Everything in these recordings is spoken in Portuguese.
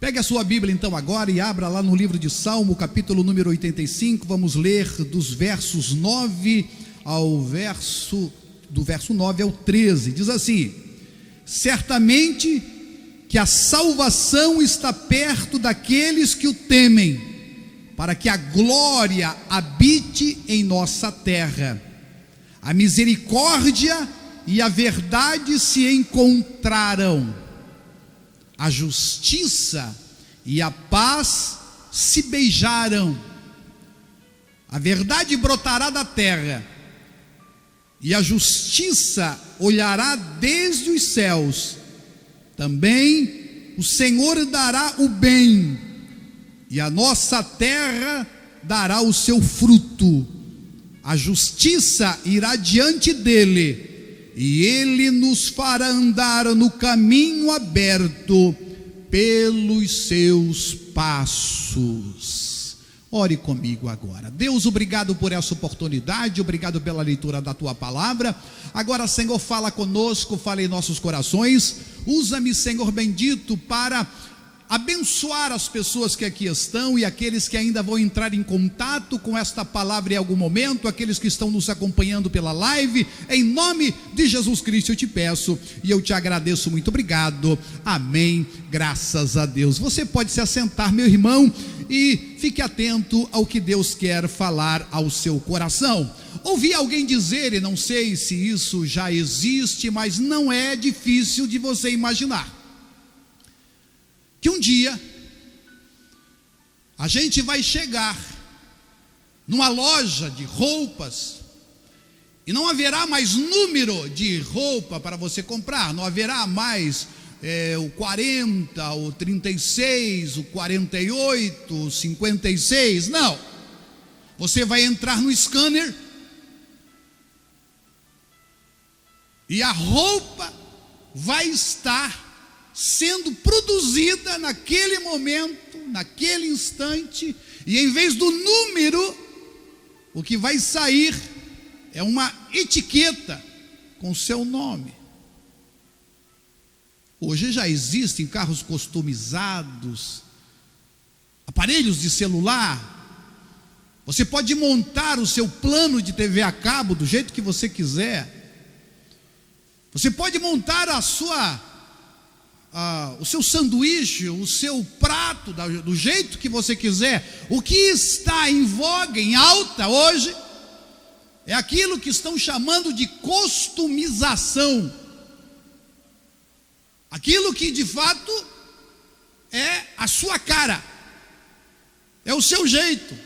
Pegue a sua Bíblia então agora e abra lá no livro de Salmo, capítulo número 85, vamos ler dos versos 9 ao verso 13, diz assim: certamente que a salvação está perto daqueles que o temem, para que a glória habite em nossa terra. A misericórdia e a verdade se encontraram, a justiça e a paz se beijaram. A verdade brotará da terra, e a justiça olhará desde os céus. Também o Senhor dará o bem, e a nossa terra dará o seu fruto. A justiça irá diante dele, e ele nos fará andar no caminho aberto pelos seus passos. Ore comigo agora. Deus, obrigado por essa oportunidade, obrigado pela leitura da tua palavra. Agora, Senhor, fala conosco, fala em nossos corações. Usa-me, Senhor bendito, para abençoar as pessoas que aqui estão e aqueles que ainda vão entrar em contato com esta palavra em algum momento, aqueles que estão nos acompanhando pela live. Em nome de Jesus Cristo eu te peço e eu te agradeço. Muito obrigado, amém, graças a Deus. Você pode se assentar, meu irmão, e fique atento ao que Deus quer falar ao seu coração. Ouvi alguém dizer, e não sei se isso já existe, mas não é difícil de você imaginar, que um dia a gente vai chegar numa loja de roupas e não haverá mais número de roupa para você comprar, não haverá mais o 40, o 36, o 48, o 56, não. Você vai entrar no scanner e a roupa vai estar sendo produzida naquele momento, naquele instante, e em vez do número, o que vai sair é uma etiqueta com seu nome. Hoje já existem carros customizados, aparelhos de celular. Você pode montar o seu plano de TV a cabo do jeito que você quiser. Você pode montar o seu sanduíche, o seu prato do jeito que você quiser. O que está em voga, em alta hoje, é aquilo que estão chamando de customização. Aquilo que de fato é a sua cara, é o seu jeito.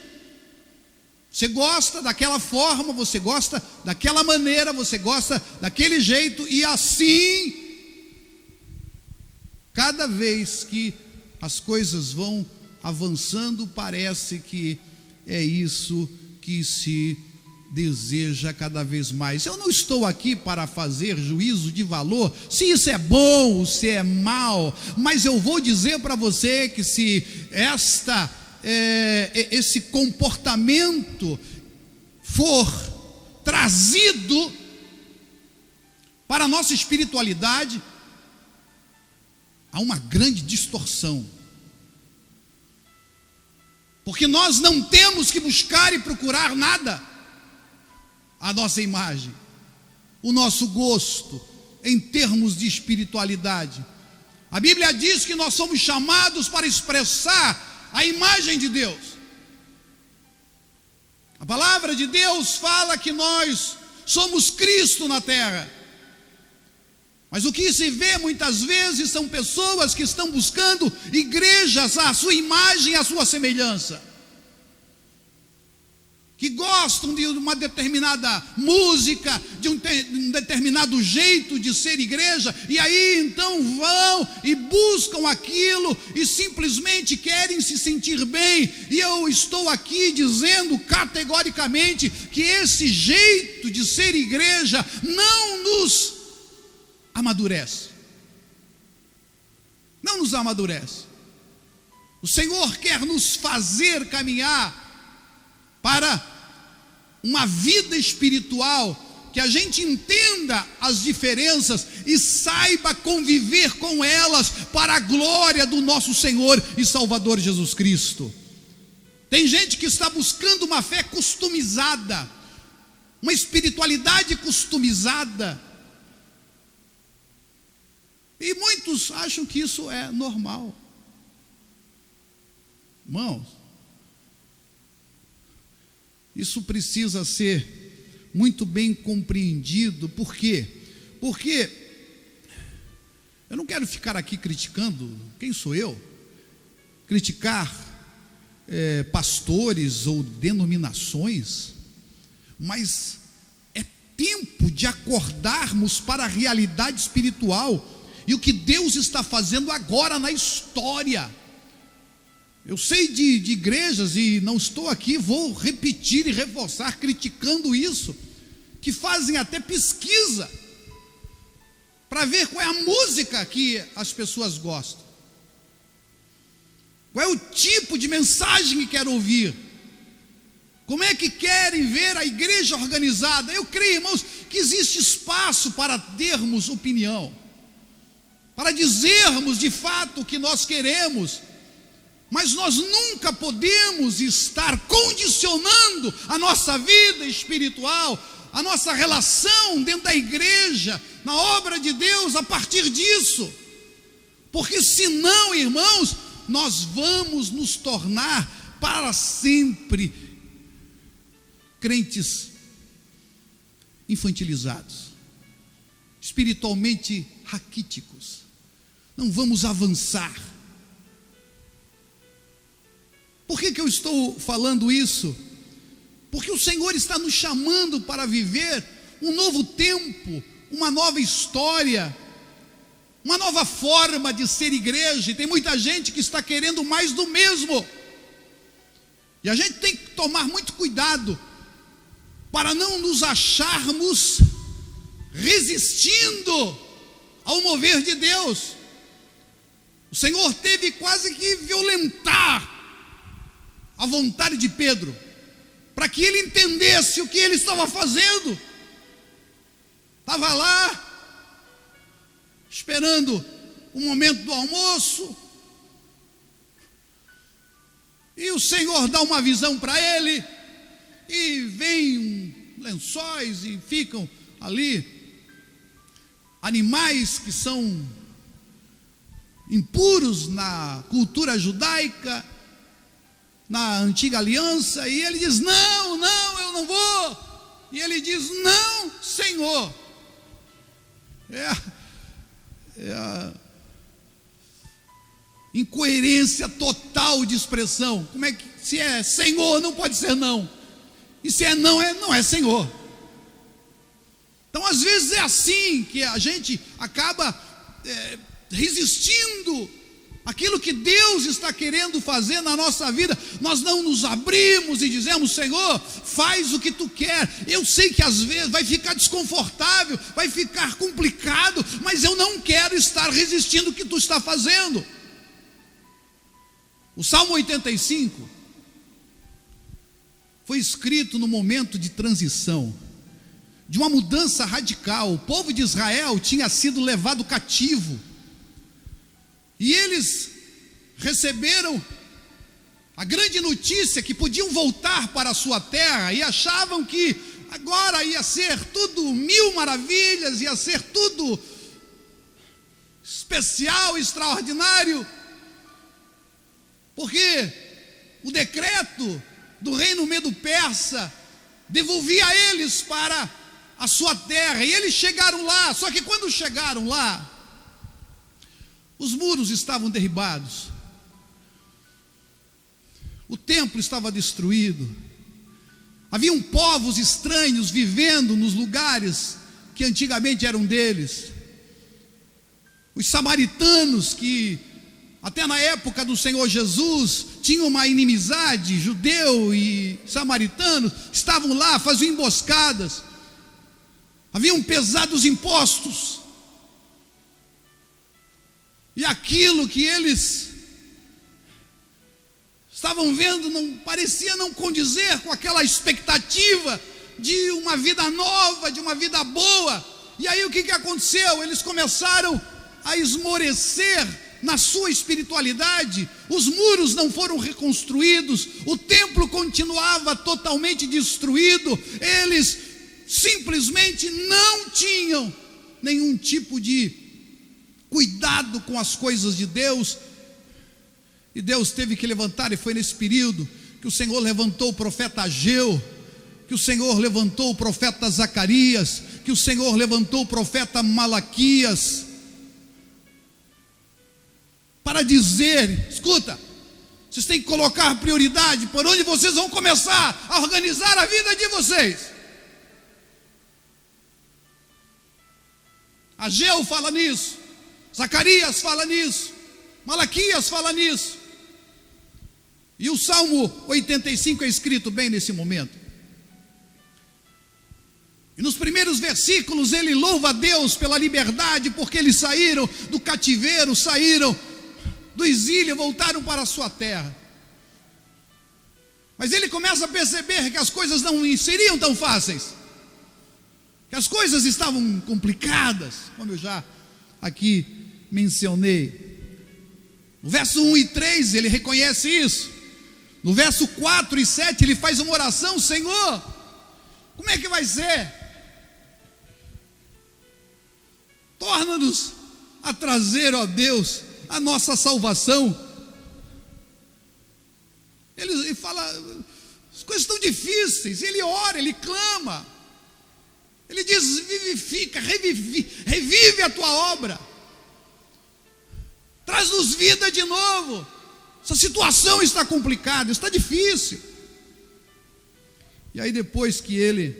Você gosta daquela forma, você gosta daquela maneira, você gosta daquele jeito, e assim, cada vez que as coisas vão avançando, parece que é isso que se deseja cada vez mais. Eu não estou aqui para fazer juízo de valor, se isso é bom ou se é mal, mas eu vou dizer para você que se esse comportamento for trazido para a nossa espiritualidade, há uma grande distorção, porque nós não temos que buscar e procurar nada a nossa imagem, o nosso gosto em termos de espiritualidade. A Bíblia diz que nós somos chamados para expressar a imagem de Deus. A palavra de Deus fala que nós somos Cristo na terra. Mas o que se vê muitas vezes são pessoas que estão buscando igrejas à sua imagem, à sua semelhança, que gostam de uma determinada música, de um determinado jeito de ser igreja, e aí então vão e buscam aquilo e simplesmente querem se sentir bem. E eu estou aqui dizendo categoricamente que esse jeito de ser igreja não nos amadurece, não nos amadurece. O Senhor quer nos fazer caminhar para uma vida espiritual que a gente entenda as diferenças e saiba conviver com elas para a glória do nosso Senhor e Salvador Jesus Cristo. Tem gente que está buscando uma fé customizada, uma espiritualidade customizada, e muitos acham que isso é normal. Irmãos, isso precisa ser muito bem compreendido. Por quê? Porque eu não quero ficar aqui criticando. Quem sou eu? Criticar pastores ou denominações. Mas é tempo de acordarmos para a realidade espiritual e o que Deus está fazendo agora na história. Eu sei de igrejas, e não estou aqui, vou repetir e reforçar, criticando isso, que fazem até pesquisa para ver qual é a música que as pessoas gostam, qual é o tipo de mensagem que querem ouvir, como é que querem ver a igreja organizada. Eu creio, irmãos, que existe espaço para termos opinião, para dizermos de fato o que nós queremos, mas nós nunca podemos estar condicionando a nossa vida espiritual, a nossa relação dentro da igreja, na obra de Deus, a partir disso, porque senão, irmãos, nós vamos nos tornar para sempre crentes infantilizados, espiritualmente raquíticos. Não vamos avançar. Por que eu estou falando isso? Porque o Senhor está nos chamando para viver um novo tempo, uma nova história, uma nova forma de ser igreja. E tem muita gente que está querendo mais do mesmo, e a gente tem que tomar muito cuidado para não nos acharmos resistindo ao mover de Deus. O Senhor teve quase que violentar a vontade de Pedro, para que ele entendesse o que ele estava fazendo. Estava lá, esperando o momento do almoço, e o Senhor dá uma visão para ele, e vem lençóis, e ficam ali animais que são impuros na cultura judaica, na antiga aliança, e ele diz: não, eu não vou. E ele diz: não, Senhor. É a incoerência total de expressão. Como é que, se é Senhor, não pode ser não, e se é não, não é Senhor. Então às vezes é assim que a gente acaba resistindo aquilo que Deus está querendo fazer na nossa vida. Nós não nos abrimos e dizemos: Senhor, faz o que tu quer. Eu sei que às vezes vai ficar desconfortável, vai ficar complicado, mas eu não quero estar resistindo o que tu está fazendo. O Salmo 85 foi escrito no momento de transição, de uma mudança radical. O povo de Israel tinha sido levado cativo, e eles receberam a grande notícia que podiam voltar para a sua terra, e achavam que agora ia ser tudo mil maravilhas, ia ser tudo especial, extraordinário, porque o decreto do reino medo-persa devolvia eles para a sua terra, e eles chegaram lá. Só que quando chegaram lá, os muros estavam derribados, o templo estava destruído, haviam povos estranhos vivendo nos lugares que antigamente eram deles. Os samaritanos, que até na época do Senhor Jesus tinham uma inimizade, judeu e samaritano, estavam lá, faziam emboscadas, haviam pesados impostos, e aquilo que eles estavam vendo parecia não condizer com aquela expectativa de uma vida nova, de uma vida boa. E aí o que aconteceu? Eles começaram a esmorecer na sua espiritualidade, os muros não foram reconstruídos, o templo continuava totalmente destruído, eles simplesmente não tinham nenhum tipo de cuidado com as coisas de Deus, e Deus teve que levantar, e foi nesse período que o Senhor levantou o profeta Ageu, que o Senhor levantou o profeta Zacarias, que o Senhor levantou o profeta Malaquias, para dizer: escuta, vocês têm que colocar prioridade por onde vocês vão começar a organizar a vida de vocês. Ageu fala nisso, Zacarias fala nisso, Malaquias fala nisso, e o Salmo 85 é escrito bem nesse momento. E nos primeiros versículos ele louva a Deus pela liberdade, porque eles saíram do cativeiro, saíram do exílio, voltaram para a sua terra. Mas ele começa a perceber que as coisas não seriam tão fáceis, que as coisas estavam complicadas, como eu já aqui mencionei. No verso 1 e 3 ele reconhece isso. No verso 4 e 7 ele faz uma oração: Senhor, como é que vai ser? Torna-nos a trazer, ó Deus, a nossa salvação. Ele fala, as coisas estão difíceis. Ele ora, ele clama, ele diz: vivifica, revive a tua obra, traz-nos vida de novo. Essa situação está complicada, está difícil. E aí, depois que ele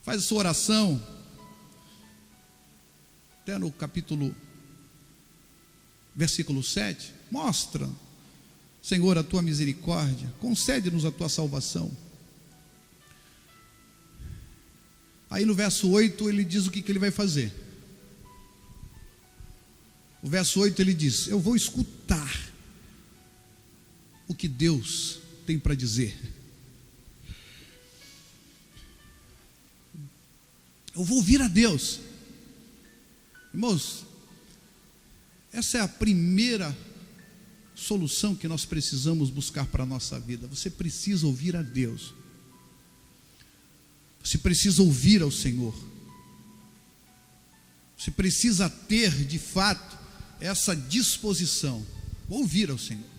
faz a sua oração, até no capítulo versículo 7, mostra: Senhor, a tua misericórdia, concede-nos a tua salvação. Aí no verso 8 ele diz o que ele vai fazer. O verso 8 ele diz: eu vou escutar o que Deus tem para dizer. Eu vou ouvir a Deus. Irmãos, essa é a primeira solução que nós precisamos buscar para a nossa vida. Você precisa ouvir a Deus. Você precisa ouvir ao Senhor. Você precisa ter de fato essa disposição, ouvir ao Senhor.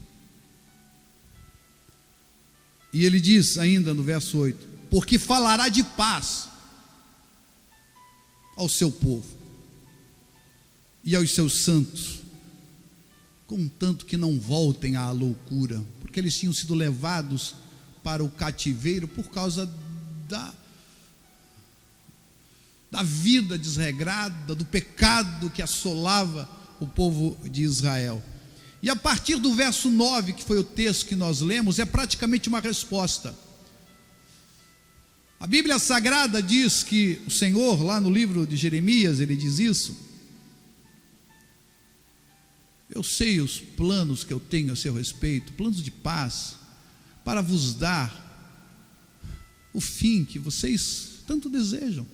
E ele diz ainda no verso 8: porque falará de paz ao seu povo e aos seus santos, contanto que não voltem à loucura, porque eles tinham sido levados para o cativeiro por causa da vida desregrada, do pecado que assolava o povo de Israel. E a partir do verso 9, que foi o texto que nós lemos, é praticamente uma resposta. A Bíblia Sagrada diz que o Senhor, lá no livro de Jeremias, ele diz isso: eu sei os planos que eu tenho a seu respeito, planos de paz, para vos dar o fim que vocês tanto desejam,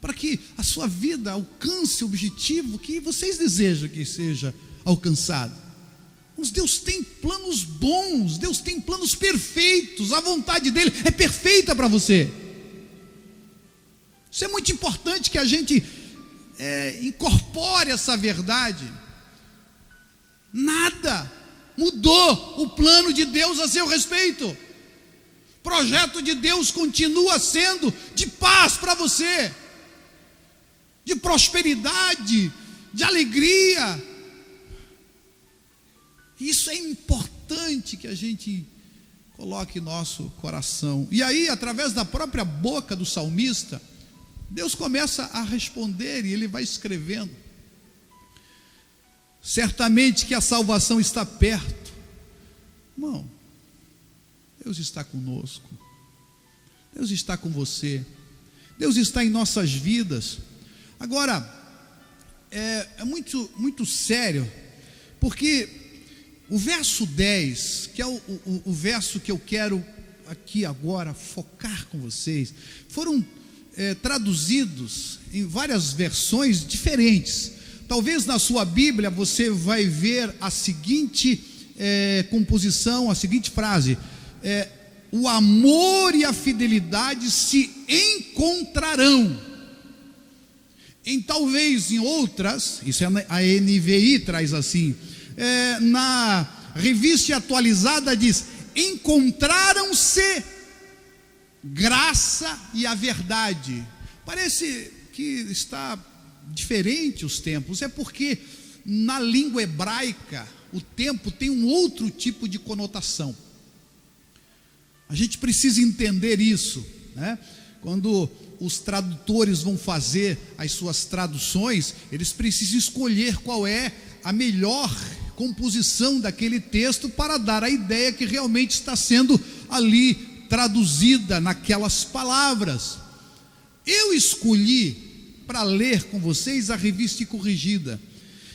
para que a sua vida alcance o objetivo que vocês desejam que seja alcançado. Mas Deus tem planos bons, Deus tem planos perfeitos, a vontade dele é perfeita para você. Isso é muito importante que a gente incorpore essa verdade. Nada mudou o plano de Deus a seu respeito. O projeto de Deus continua sendo de paz para você, de prosperidade, de alegria. Isso é importante que a gente coloque em nosso coração. E aí, através da própria boca do salmista, Deus começa a responder, e ele vai escrevendo: certamente que a salvação está perto. Irmão, Deus está conosco, Deus está com você, Deus está em nossas vidas. Agora, é muito sério, porque o verso 10, que é o verso que eu quero aqui agora focar com vocês, foram traduzidos em várias versões diferentes. Talvez na sua Bíblia você vai ver a seguinte composição, a seguinte frase: o amor e a fidelidade se encontrarão. Talvez em outras, isso é a NVI traz assim, na Revista Atualizada diz: encontraram-se graça e a verdade. Parece que está diferente os tempos, é porque na língua hebraica o tempo tem um outro tipo de conotação. A gente precisa entender isso, né? Quando os tradutores vão fazer as suas traduções, eles precisam escolher qual é a melhor composição daquele texto para dar a ideia que realmente está sendo ali traduzida naquelas palavras. Eu escolhi para ler com vocês a Revista Corrigida,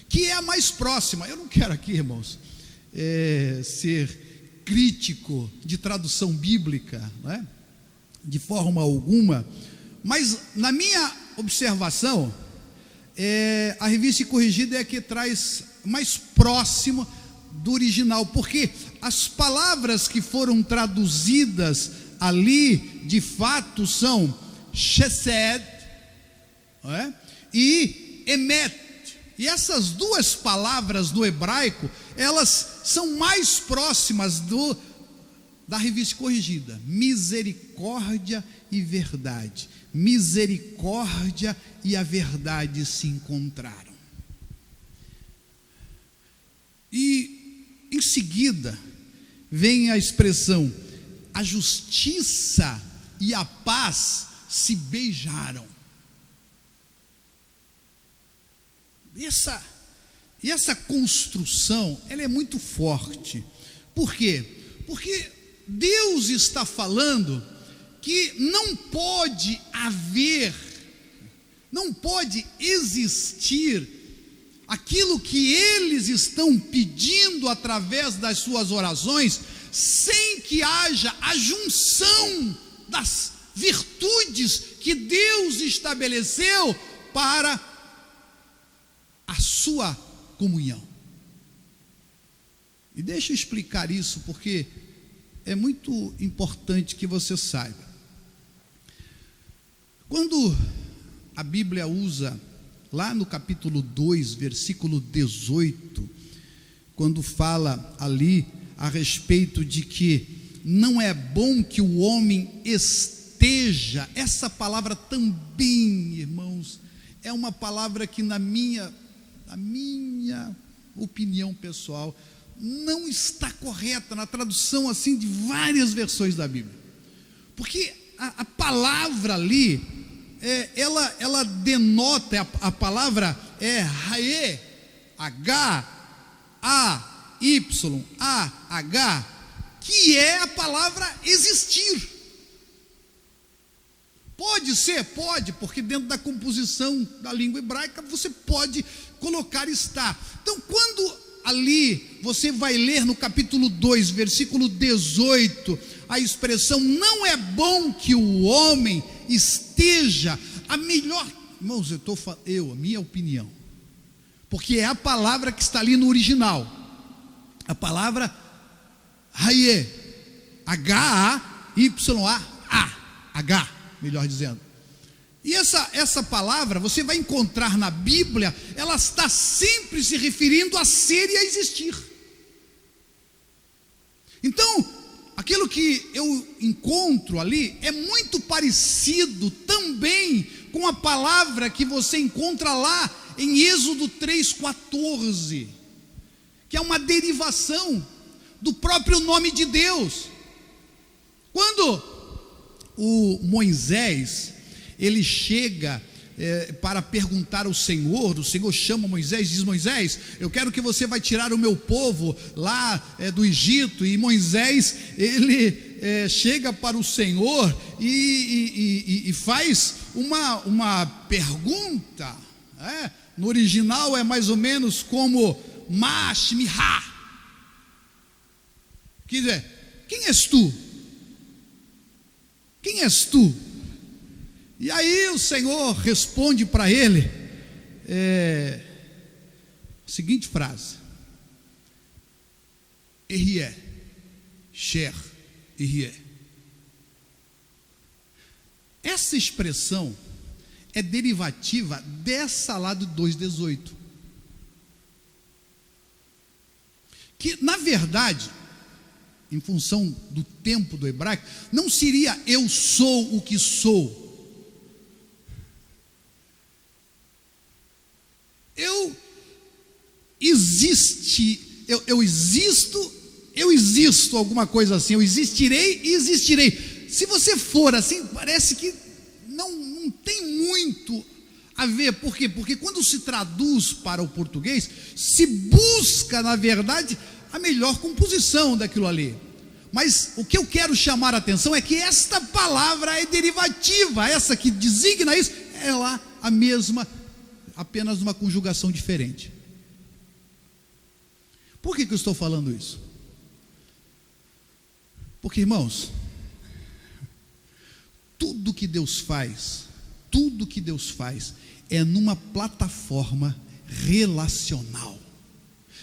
que é a mais próxima. Eu não quero aqui, irmãos, ser crítico de tradução bíblica, né? De forma alguma, mas na minha observação, a Revista Corrigida é a que traz mais próximo do original, porque as palavras que foram traduzidas ali, de fato, são chesed, e emet. E essas duas palavras no hebraico, elas são mais próximas da Revista Corrigida. Misericórdia e verdade. Misericórdia e a verdade se encontraram. E em seguida vem a expressão: a justiça e a paz se beijaram. E essa construção, ela é muito forte. Por quê? Porque Deus está falando que não pode haver, não pode existir aquilo que eles estão pedindo através das suas orações, sem que haja a junção das virtudes que Deus estabeleceu para a sua comunhão. E deixa eu explicar isso, porque é muito importante que você saiba. Quando a Bíblia usa, lá no capítulo 2, versículo 18, quando fala ali a respeito de que não é bom que o homem esteja, essa palavra também, irmãos, é uma palavra que na minha opinião pessoal, não está correta na tradução assim de várias versões da Bíblia, porque a palavra ali, ela denota, a palavra é Haye, H-A-Y-A-H, que é a palavra existir. Pode ser? Pode, porque dentro da composição da língua hebraica você pode colocar estar. Então, quando ali você vai ler no capítulo 2, versículo 18, a expressão não é bom que o homem esteja, a melhor, irmãos, a minha opinião, porque é a palavra que está ali no original, a palavra Haye, H-A-Y-A-H, melhor dizendo. E essa palavra você vai encontrar na Bíblia, ela está sempre se referindo a ser e a existir. Então, aquilo que eu encontro ali é muito parecido também com a palavra que você encontra lá em Êxodo 3,14, que é uma derivação do próprio nome de Deus. Quando o Moisés, ele chega para perguntar ao Senhor, o Senhor chama Moisés e diz: Moisés, eu quero que você vai tirar o meu povo lá do Egito. E Moisés, ele chega para o Senhor e faz uma pergunta, no original é mais ou menos como Mashmiha, quer dizer, quem és tu? quem és tu? E aí o Senhor responde para ele a seguinte frase: Erie, Sher, Erie. Essa expressão é derivativa dessa lá do 2,18. Que, na verdade, em função do tempo do hebraico, não seria eu sou o que sou. Eu existo, alguma coisa assim, eu existirei e existirei. Se você for assim, parece que não tem muito a ver. Por quê? Porque quando se traduz para o português, se busca, na verdade, a melhor composição daquilo ali. Mas o que eu quero chamar a atenção é que esta palavra é derivativa, essa que designa isso, é lá a mesma, apenas uma conjugação diferente. Por que eu estou falando isso? Porque, irmãos, tudo que Deus faz é numa plataforma relacional.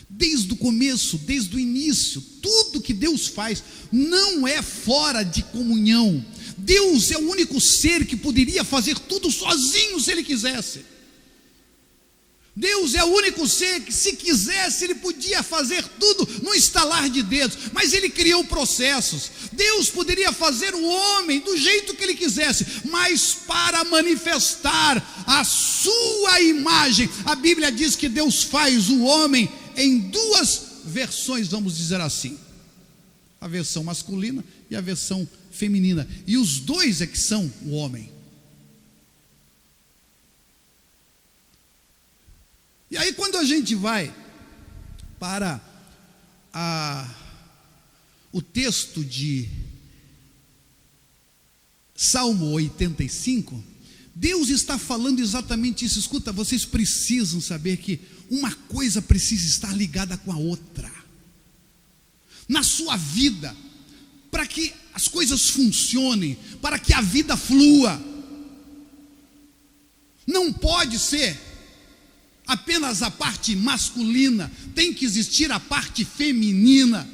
Desde o começo, desde o início, tudo que Deus faz não é fora de comunhão. Deus é o único ser que poderia fazer tudo sozinho se Ele quisesse. Deus é o único ser que, se quisesse, Ele podia fazer tudo no estalar de dedos, mas Ele criou processos. Deus poderia fazer o homem do jeito que Ele quisesse, mas para manifestar a sua imagem, a Bíblia diz que Deus faz o homem em duas versões, vamos dizer assim, a versão masculina e a versão feminina, e os dois é que são o homem. E aí, quando a gente vai para o texto de Salmo 85, Deus está falando exatamente isso. Escuta, vocês precisam saber que uma coisa precisa estar ligada com a outra na sua vida, para que as coisas funcionem, para que a vida flua. Não pode ser apenas a parte masculina, tem que existir a parte feminina.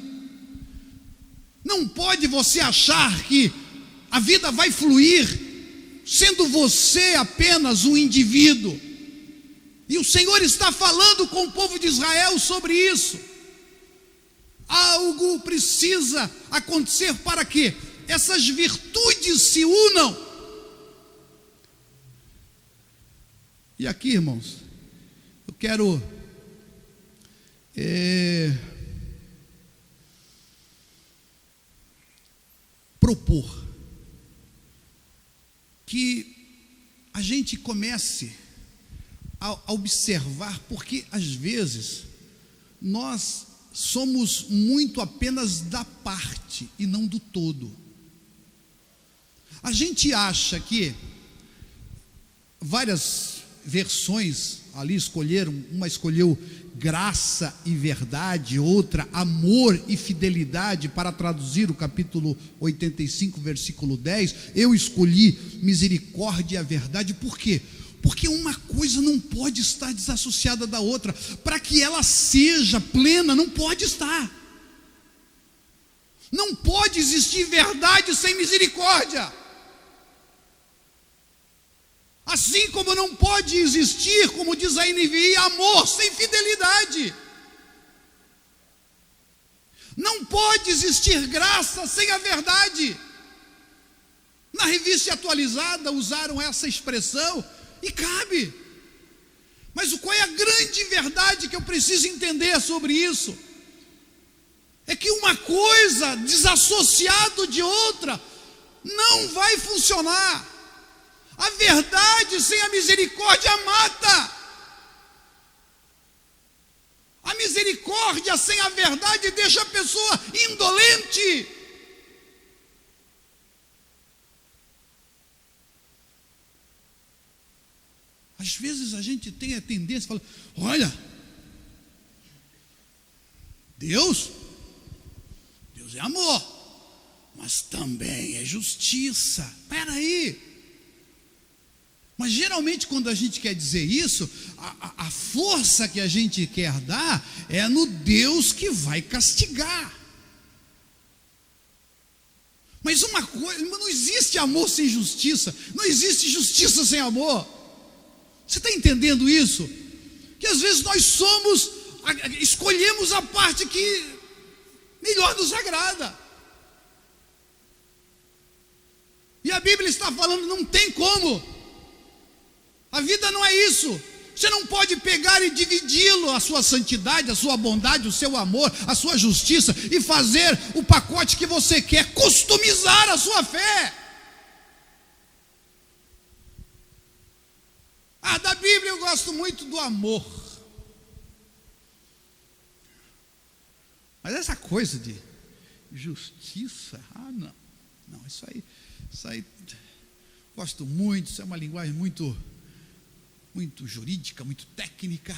Não pode você achar que a vida vai fluir sendo você apenas um indivíduo. E o Senhor está falando com o povo de Israel sobre isso. Algo precisa acontecer para que essas virtudes se unam. E aqui, irmãos, eu quero propor que a gente comece a observar, porque às vezes nós somos muito apenas da parte e não do todo. A gente acha que várias versões ali escolheram, uma escolheu graça e verdade, outra amor e fidelidade, para traduzir o capítulo 85, versículo 10. Eu escolhi misericórdia e a verdade. Por quê? Porque uma coisa não pode estar desassociada da outra. Para que ela seja plena, não pode estar. Não pode existir verdade sem misericórdia. Assim como não pode existir, como diz a NVI, amor sem fidelidade. Não pode existir graça sem a verdade. Na Revista Atualizada usaram essa expressão, e cabe. Mas qual é a grande verdade que eu preciso entender sobre isso? É que uma coisa desassociada de outra não vai funcionar. A verdade sem a misericórdia mata. A misericórdia sem a verdade deixa a pessoa indolente. Às vezes a gente tem a tendência de falar: olha, Deus é amor, mas também é justiça. Espera aí. Mas geralmente quando a gente quer dizer isso, a força que a gente quer dar é no Deus que vai castigar. Mas uma coisa, não existe amor sem justiça, não existe justiça sem amor. Você está entendendo isso? Que às vezes nós escolhemos a parte que melhor nos agrada. E a Bíblia está falando, não tem como. A vida não é isso. Você não pode pegar e dividi-lo, a sua santidade, a sua bondade, o seu amor, a sua justiça, e fazer o pacote que você quer, customizar a sua fé. Da Bíblia eu gosto muito do amor. Mas essa coisa de justiça, não, isso aí, gosto muito, isso é uma linguagem muito jurídica, muito técnica.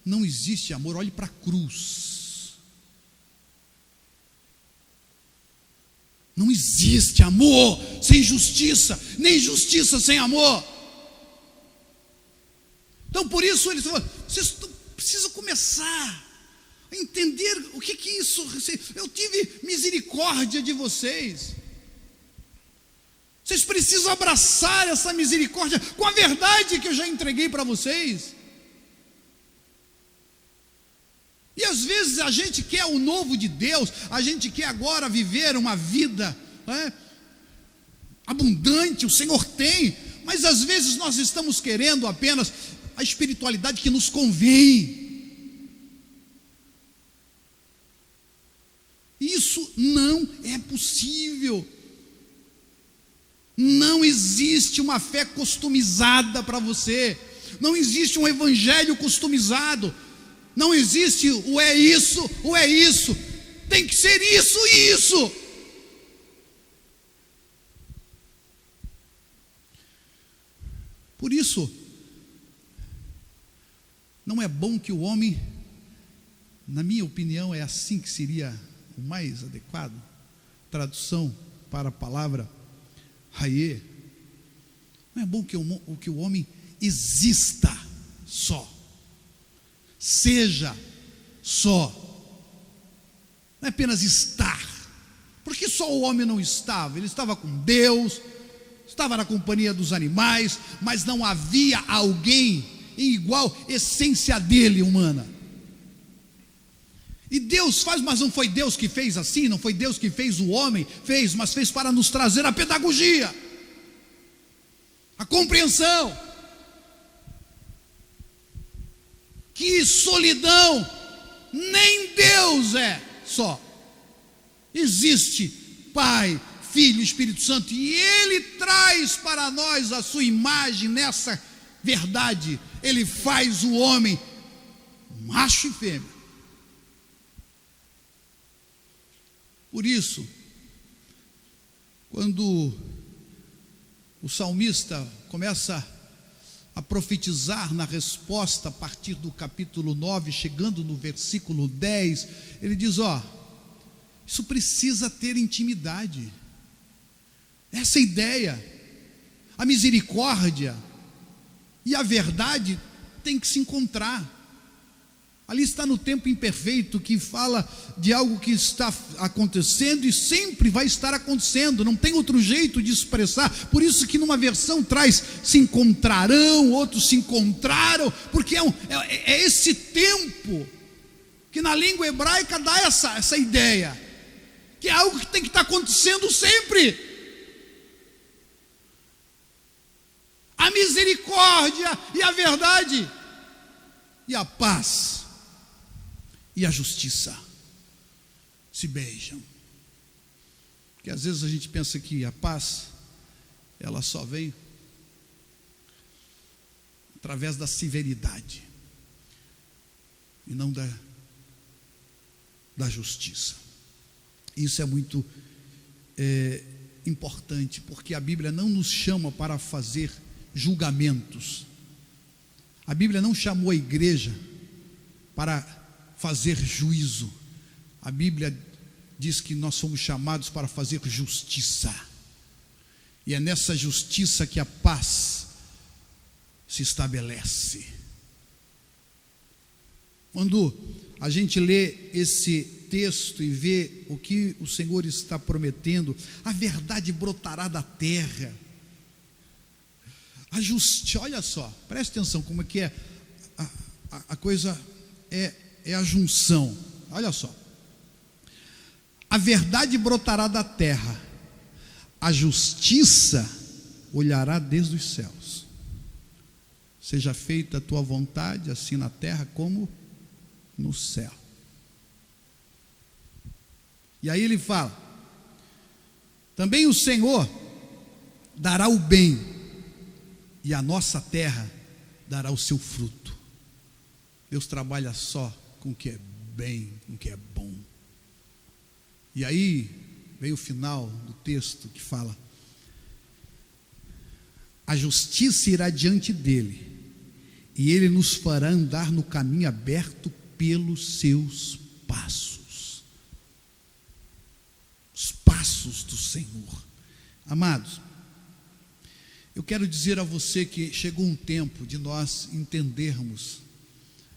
Não existe amor, olhe para a cruz. Não existe amor sem justiça, nem justiça sem amor. Então por isso eles falam, vocês precisam começar a entender o que é isso. Eu tive misericórdia de vocês. Vocês precisam abraçar essa misericórdia com a verdade que eu já entreguei para vocês. E às vezes a gente quer o novo de Deus, a gente quer agora viver uma vida abundante, o Senhor tem, mas às vezes nós estamos querendo apenas a espiritualidade que nos convém. Isso não é possível. Não existe uma fé customizada para você. Não existe um evangelho customizado. Não existe o é isso, o é isso. Tem que ser isso e isso. Por isso, não é bom que o homem, na minha opinião, é assim que seria o mais adequado, tradução para a palavra Hayê. Não é bom que o homem exista só, seja só, não é apenas estar, porque só o homem não estava, ele estava com Deus, estava na companhia dos animais, mas não havia alguém em igual essência dele humana. E Deus faz, mas não foi Deus que fez assim, não foi Deus que fez o homem, mas fez para nos trazer a pedagogia, a compreensão, que solidão, nem Deus é só, existe Pai, Filho e Espírito Santo, e Ele traz para nós a sua imagem nessa verdade. Ele faz o homem macho e fêmea. Por isso, quando o salmista começa a profetizar na resposta a partir do capítulo 9, chegando no versículo 10, ele diz, isso precisa ter intimidade. Essa ideia, a misericórdia e a verdade tem que se encontrar. Ali está no tempo imperfeito, que fala de algo que está acontecendo e sempre vai estar acontecendo, não tem outro jeito de expressar. Por isso que numa versão traz se encontrarão, outros se encontraram, porque é esse tempo que na língua hebraica dá essa ideia, que é algo que tem que estar acontecendo sempre. A misericórdia e a verdade e a paz e a justiça se beijam. Porque às vezes a gente pensa que a paz, ela só vem através da severidade e não da justiça. Isso é muito importante, porque a Bíblia não nos chama para fazer julgamentos. A Bíblia não chamou a igreja para fazer juízo. A Bíblia diz que nós somos chamados para fazer justiça. E é nessa justiça que a paz se estabelece. Quando a gente lê esse texto e vê o que o Senhor está prometendo, a verdade brotará da terra. A justiça, olha só, preste atenção como é que é a coisa, é a junção. Olha só. A verdade brotará da terra, a justiça olhará desde os céus. Seja feita a tua vontade, assim na terra como no céu. E aí ele fala: também o Senhor dará o bem, e a nossa terra dará o seu fruto. Deus trabalha só com o que é bem, com o que é bom. E aí vem o final do texto que fala: a justiça irá diante dele, e ele nos fará andar no caminho aberto pelos seus passos. Os passos do Senhor. Amados, eu quero dizer a você que chegou um tempo de nós entendermos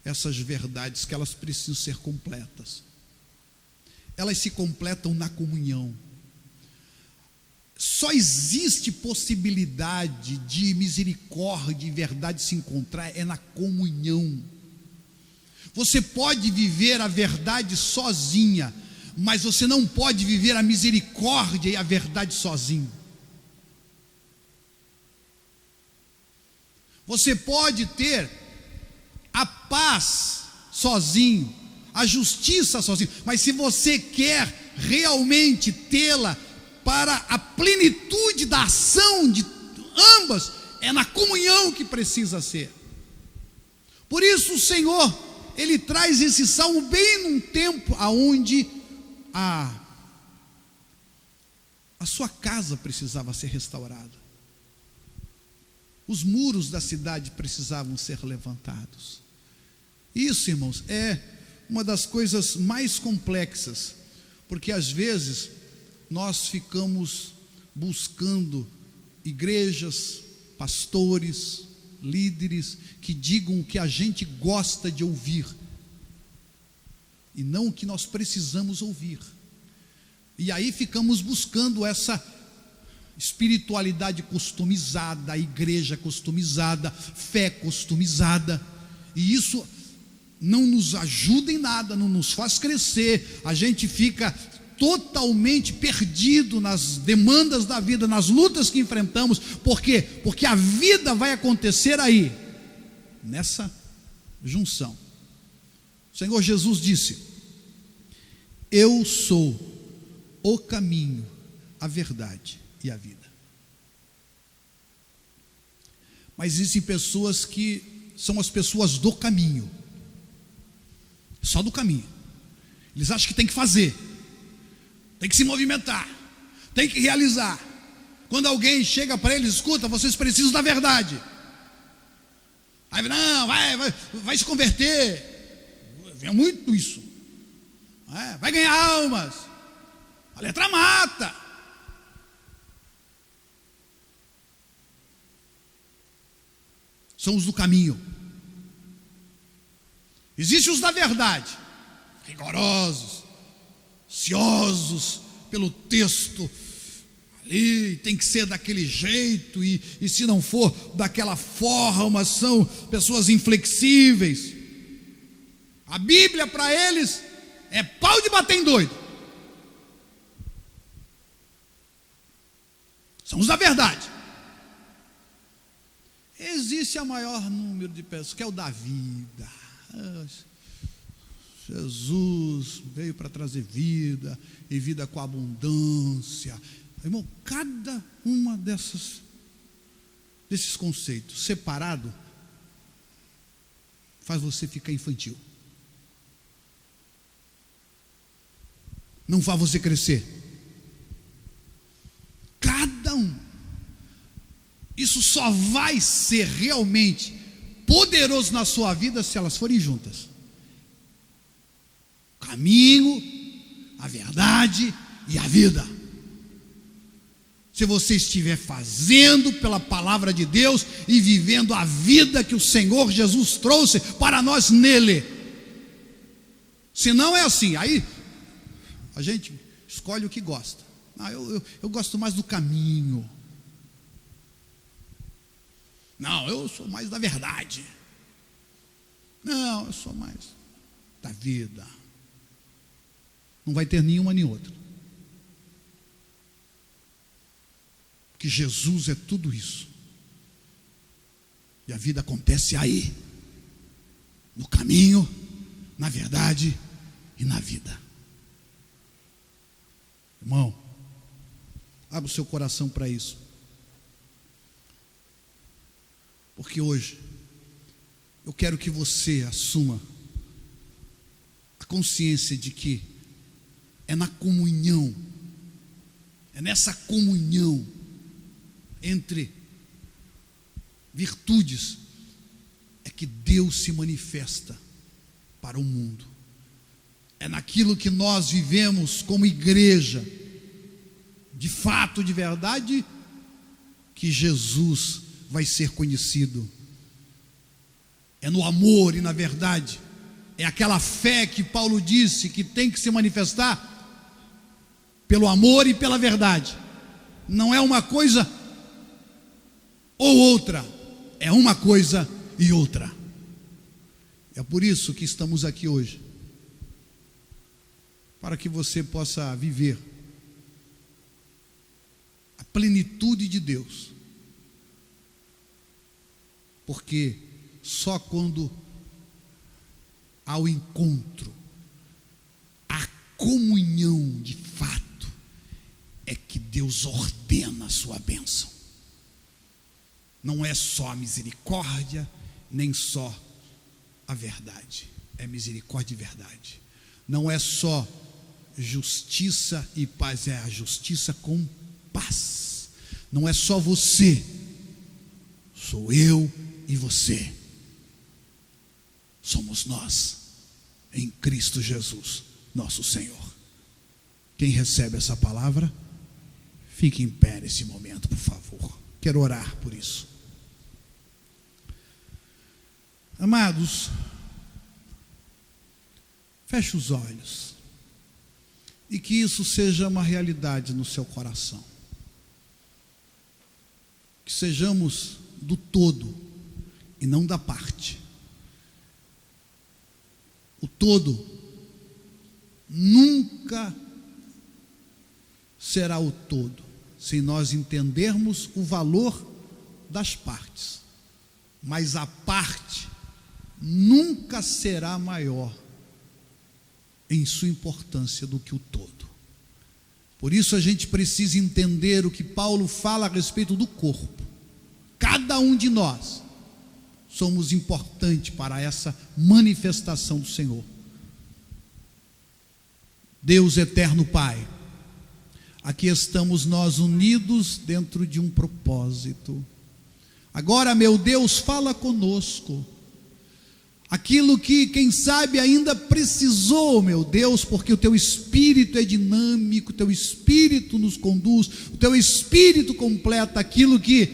essas verdades, que elas precisam ser completas. Elas se completam na comunhão. Só existe possibilidade de misericórdia e verdade se encontrar é na comunhão. Você pode viver a verdade sozinha, mas você não pode viver a misericórdia e a verdade sozinho. Você pode ter a paz sozinho, a justiça sozinho, mas se você quer realmente tê-la para a plenitude da ação de ambas, é na comunhão que precisa ser. Por isso o Senhor, Ele traz esse salmo bem num tempo aonde a sua casa precisava ser restaurada. Os muros da cidade precisavam ser levantados. Isso, irmãos, é uma das coisas mais complexas, porque às vezes nós ficamos buscando igrejas, pastores, líderes que digam o que a gente gosta de ouvir e não o que nós precisamos ouvir. E aí ficamos buscando essa espiritualidade customizada, a igreja customizada, fé customizada, e isso não nos ajuda em nada, não nos faz crescer. A gente fica totalmente perdido nas demandas da vida, nas lutas que enfrentamos. Por quê? Porque a vida vai acontecer aí, nessa junção. O Senhor Jesus disse: eu sou o caminho, a verdade e a vida. Mas existem pessoas que são as pessoas do caminho, só do caminho. Eles acham que tem que fazer, tem que se movimentar, tem que realizar. Quando alguém chega para eles: escuta, vocês precisam da verdade. Aí não, vai se converter. Vem muito isso. Vai ganhar almas. A letra mata. São os do caminho. Existem os da verdade, rigorosos, ansiosos pelo texto. Ali tem que ser daquele jeito, e se não for daquela forma, são pessoas inflexíveis. A Bíblia para eles é pau de bater em doido. São os da verdade. Existe a maior número de pessoas, que é o da vida. Jesus veio para trazer vida, e vida com abundância. Irmão, cada uma desses conceitos separado faz você ficar infantil, não faz você crescer. Cada um. Isso só vai ser realmente poderoso na sua vida se elas forem juntas. O caminho, a verdade e a vida. Se você estiver fazendo pela palavra de Deus e vivendo a vida que o Senhor Jesus trouxe para nós nele. Se não é assim, aí a gente escolhe o que gosta. Eu gosto mais do caminho. Não, eu sou mais da verdade. Não, eu sou mais da vida. Não vai ter nenhuma nem outra. Porque Jesus é tudo isso. E a vida acontece aí. No caminho, na verdade e na vida. Irmão, abra o seu coração para isso. Porque hoje eu quero que você assuma a consciência de que é na comunhão, é nessa comunhão entre virtudes é que Deus se manifesta para o mundo. É naquilo que nós vivemos como igreja, de fato, de verdade, que Jesus vai ser conhecido. É no amor e na verdade. É aquela fé que Paulo disse que tem que se manifestar pelo amor e pela verdade. Não é uma coisa ou outra, é uma coisa e outra. É por isso que estamos aqui hoje, para que você possa viver a plenitude de Deus. Porque só quando há o encontro, a comunhão de fato, é que Deus ordena a sua bênção. Não é só a misericórdia, nem só a verdade. É misericórdia e verdade. Não é só justiça e paz, é a justiça com paz. Não é só você, sou eu e você. Somos nós, em Cristo Jesus, nosso Senhor. Quem recebe essa palavra, fique em pé nesse momento, por favor. Quero orar por isso. Amados, feche os olhos e que isso seja uma realidade no seu coração. Que sejamos do todo e não da parte. O todo nunca será o todo se nós entendermos o valor das partes, mas a parte nunca será maior em sua importância do que o todo. Por isso a gente precisa entender o que Paulo fala a respeito do corpo. Cada um de nós somos importantes para essa manifestação do Senhor. Deus eterno Pai, aqui estamos nós unidos dentro de um propósito. Agora, meu Deus, fala conosco. Aquilo que, quem sabe, ainda precisou, meu Deus, porque o Teu Espírito é dinâmico, o Teu Espírito nos conduz, o Teu Espírito completa aquilo que,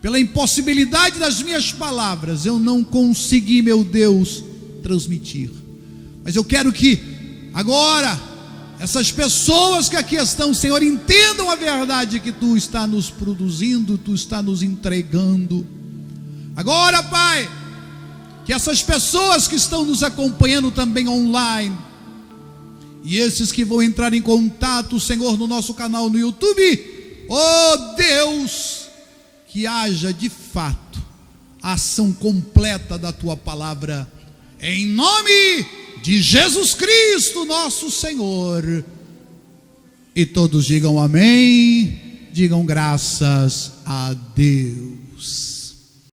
pela impossibilidade das minhas palavras, eu não consegui, meu Deus, transmitir. Mas eu quero que, agora, essas pessoas que aqui estão, Senhor, entendam a verdade que Tu está nos produzindo, Tu está nos entregando. Agora, Pai, que essas pessoas que estão nos acompanhando também online, e esses que vão entrar em contato, Senhor, no nosso canal no YouTube, oh Deus, que haja de fato a ação completa da Tua palavra, em nome de Jesus Cristo, nosso Senhor. E todos digam amém, digam graças a Deus.